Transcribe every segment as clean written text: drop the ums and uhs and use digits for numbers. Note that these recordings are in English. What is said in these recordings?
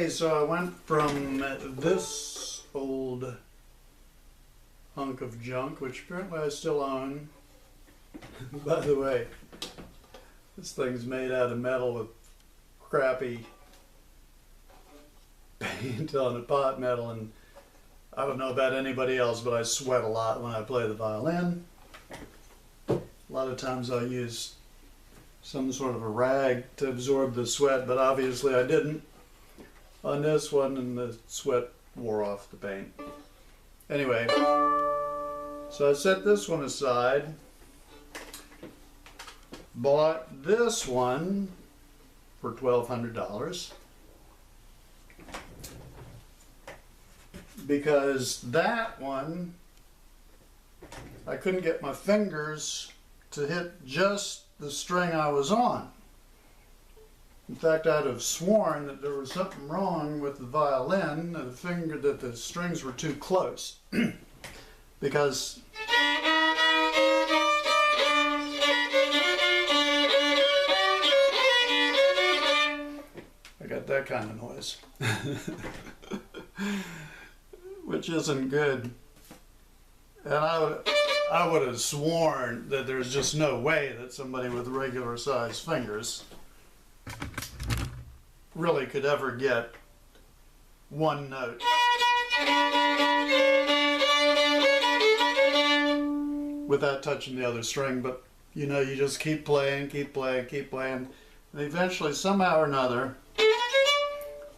Okay, so I went from this old hunk of junk, which apparently I still own. By the way, this thing's made out of metal with crappy paint on it, pot metal, and I don't know about anybody else, but I sweat a lot when I play the violin. A lot of times I'll use some sort of a rag to absorb the sweat, but obviously I didn't on this one, and the sweat wore off the paint. Anyway, so I set this one aside, bought this one for $1,200 because that one I couldn't get my fingers to hit just the string I was on. In fact, I'd have sworn that there was something wrong with the violin, that the strings were too close. Because I got that kind of noise. Which isn't good. And I would have sworn that there's just no way that somebody with regular sized fingers really could ever get one note. Without touching the other string, but you know, you just keep playing, keep playing, keep playing, and eventually, somehow or another,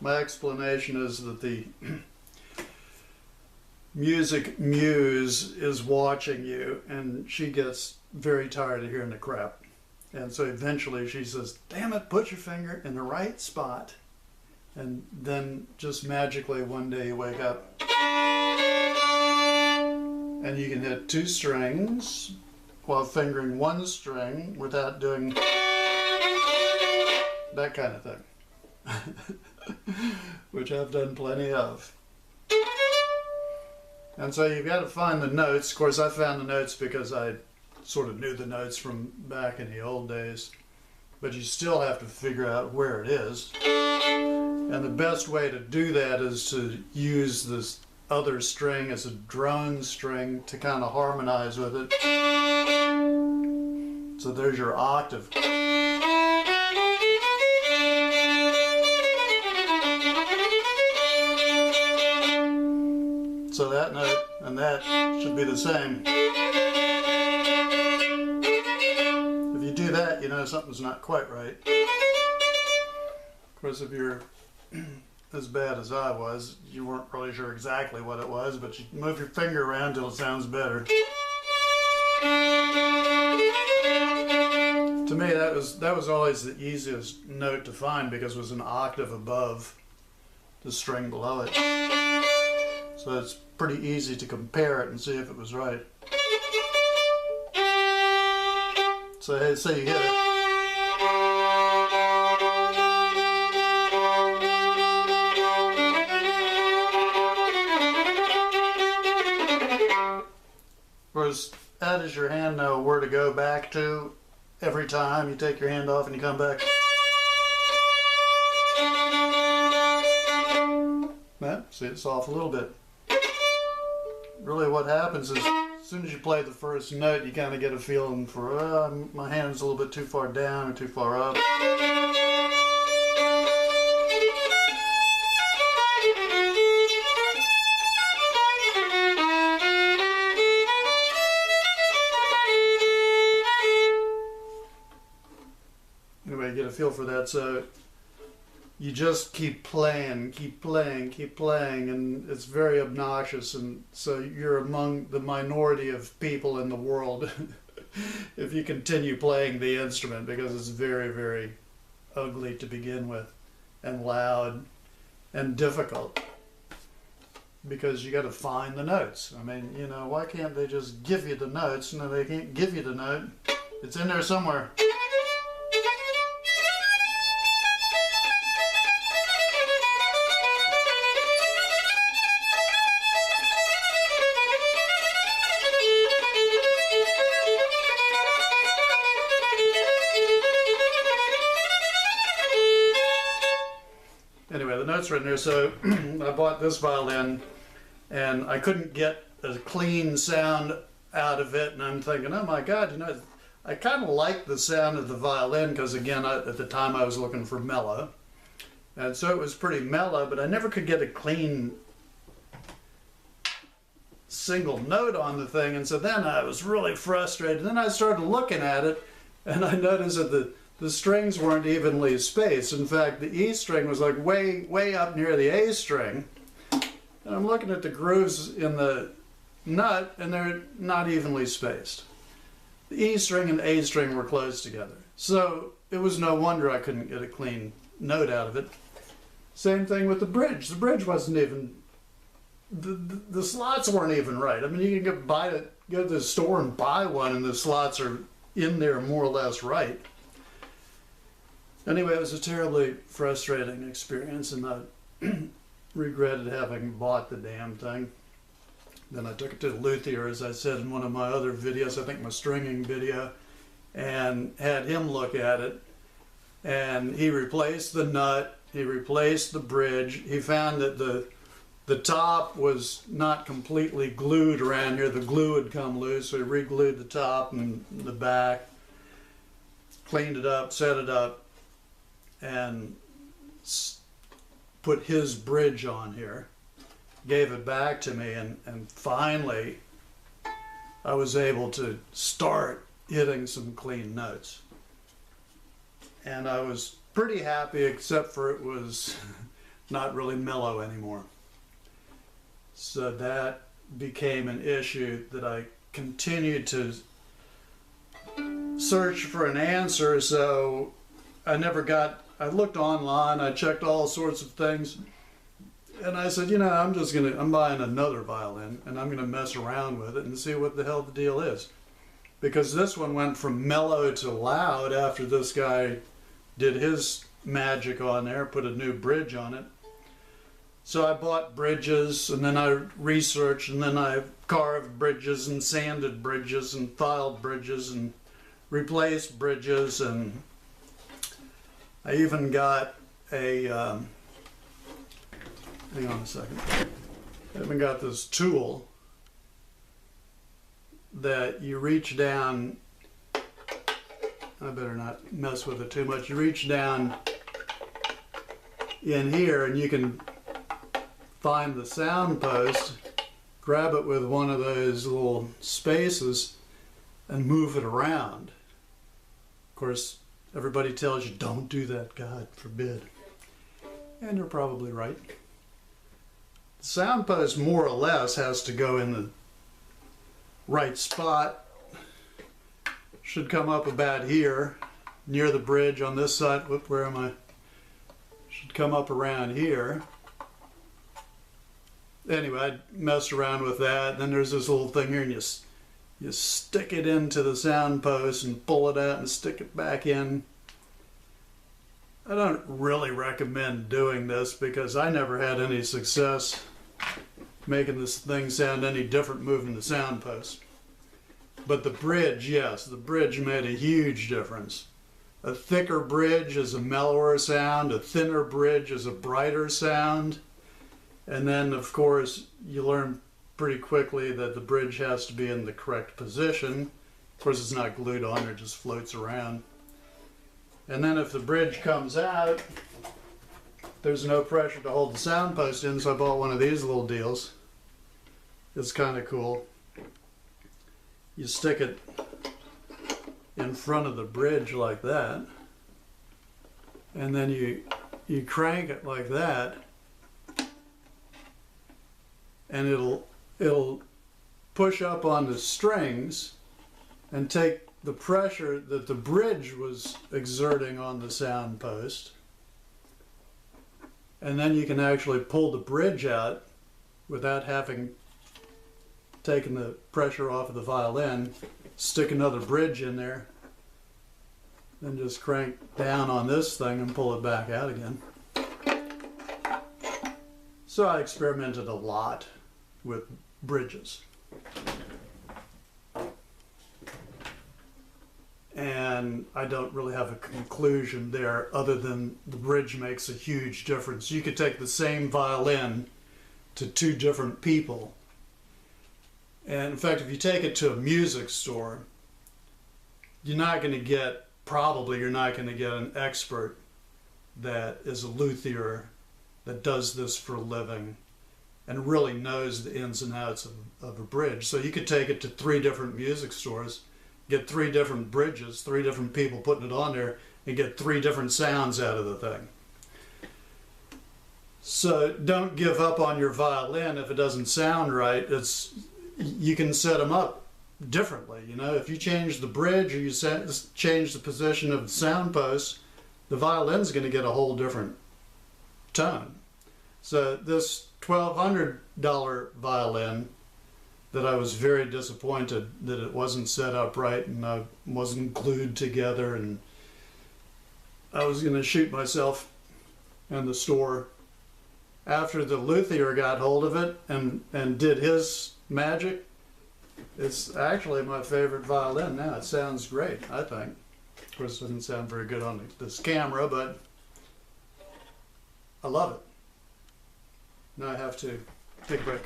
my explanation is that the music muse is watching you, and she gets very tired of hearing the crap. And so eventually she says, damn it, put your finger in the right spot. And then just magically one day you wake up and you can hit two strings while fingering one string without doing that kind of thing. Which I've done plenty of. And so you've got to find the notes. Of course, I found the notes because I sort of knew the notes from back in the old days. But you still have to figure out where it is. And the best way to do that is to use this other string as a drone string to kind of harmonize with it. So there's your octave. So that note and that should be the same. If you do that, you know something's not quite right. Of course, if you're as bad as I was, you weren't really sure exactly what it was, but you move your finger around till it sounds better. To me, that was always the easiest note to find because it was an octave above the string below it. So it's pretty easy to compare it and see if it was right. So hey, say you hit it. Whereas, how does your hand know where to go back to every time you take your hand off and you come back? Well, see, it's off a little bit. Really what happens is, as soon as you play the first note, you kind of get a feeling for, my hand's a little bit too far down or too far up. Anyway, you get a feel for that, so you just keep playing, keep playing, keep playing, and it's very obnoxious, and so you're among the minority of people in the world if you continue playing the instrument, because it's very, very ugly to begin with, and loud, and difficult, because you got to find the notes. I mean, you know, why can't they just give you the notes? No, they can't give you the note. It's in there somewhere. Anyway, the notes notes right there. So I bought this violin and I couldn't get a clean sound out of it, and I'm thinking, oh my God, you know, I kind of like the sound of the violin because, again, at the time I was looking for mellow, and so it was pretty mellow, but I never could get a clean single note on the thing, and so then I was really frustrated. Then I started looking at it, and I noticed that the strings weren't evenly spaced. In fact, the E string was like way up near the A string, and I'm looking at the grooves in the nut, and they're not evenly spaced. The E string and A string were close together. So it was no wonder I couldn't get a clean note out of it. Same thing with the bridge. The bridge wasn't even, the slots weren't even right. I mean, you can go to the store and buy one, and the slots are in there more or less right. Anyway, it was a terribly frustrating experience, and I regretted having bought the damn thing. Then I took it to the luthier, as I said in one of my other videos, I think my stringing video, and had him look at it. And he replaced the nut, he replaced the bridge. He found that the top was not completely glued around here. The glue had come loose, so he re-glued the top and the back, cleaned it up, set it up, and put his bridge on here. Gave it back to me, and finally I was able to start hitting some clean notes. And I was pretty happy, except for it was not really mellow anymore. So that became an issue that I continued to search for an answer. So I looked online, I checked all sorts of things. And I said, you know, I'm buying another violin, and I'm gonna mess around with it and see what the hell the deal is. Because this one went from mellow to loud after this guy did his magic on there, put a new bridge on it. So I bought bridges, and then I researched, and then I carved bridges and sanded bridges and filed bridges and replaced bridges, and I even got a hang on a second. I even got this tool that you reach down. I better not mess with it too much. You reach down in here and you can find the sound post, grab it with one of those little spaces and move it around. Of course, everybody tells you don't do that, God forbid. And you're probably right. The sound post more or less has to go in the right spot. Should come up about here, near the bridge on this side. Where am I? Should come up around here. Anyway, I messed around with that. Then there's this little thing here, and you stick it into the sound post and pull it out and stick it back in. I don't really recommend doing this because I never had any success making this thing sound any different moving the sound post. But the bridge, yes, the bridge made a huge difference. A thicker bridge is a mellower sound, a thinner bridge is a brighter sound. And then, of course, you learn pretty quickly that the bridge has to be in the correct position. Of course, it's not glued on, it just floats around. And then if the bridge comes out, there's no pressure to hold the sound post in, so I bought one of these little deals. It's kind of cool. You stick it in front of the bridge like that, and then you crank it like that, and it'll push up on the strings and take the pressure that the bridge was exerting on the sound post, and then you can actually pull the bridge out without having taken the pressure off of the violin, stick another bridge in there, then just crank down on this thing and pull it back out again. So I experimented a lot with bridges. and I don't really have a conclusion there other than the bridge makes a huge difference. You could take the same violin to two different people, and in fact, if you take it to a music store, you're not going to get an expert that is a luthier that does this for a living and really knows the ins and outs of a bridge. So you could take it to 3 different music stores, get 3 different bridges, 3 different people putting it on there, and get 3 different sounds out of the thing. So don't give up on your violin if it doesn't sound right. You can set them up differently. You know, if you change the bridge or you change the position of the sound post, the violin's going to get a whole different tone. So this $1,200 violin that I was very disappointed that it wasn't set up right and I wasn't glued together, and I was going to shoot myself in the store. After the luthier got hold of it and did his magic, it's actually my favorite violin now. It sounds great, I think. Of course, it doesn't sound very good on this camera, but I love it. Now I have to take a break.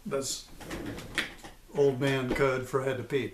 That's old man code for I had to pee.